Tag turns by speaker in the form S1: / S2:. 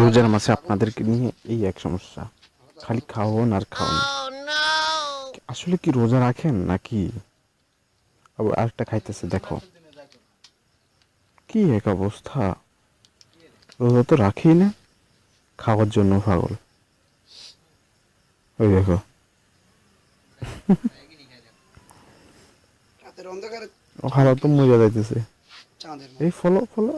S1: রোজার মাসে আপনাদেরকে নিয়ে এই এক সমস্যা, খালি খাওন আর খাওন। আসলে কি রোজা রাখেন নাকি? আবার আরেকটা খাইতেছে, দেখো কি এক অবস্থা। রোজা তো রাখেই না, খাওয়ার জন্য পাগল। ওই দেখো ও খাওয়া তো মজা যাইতেছে। এই ফলো ফলো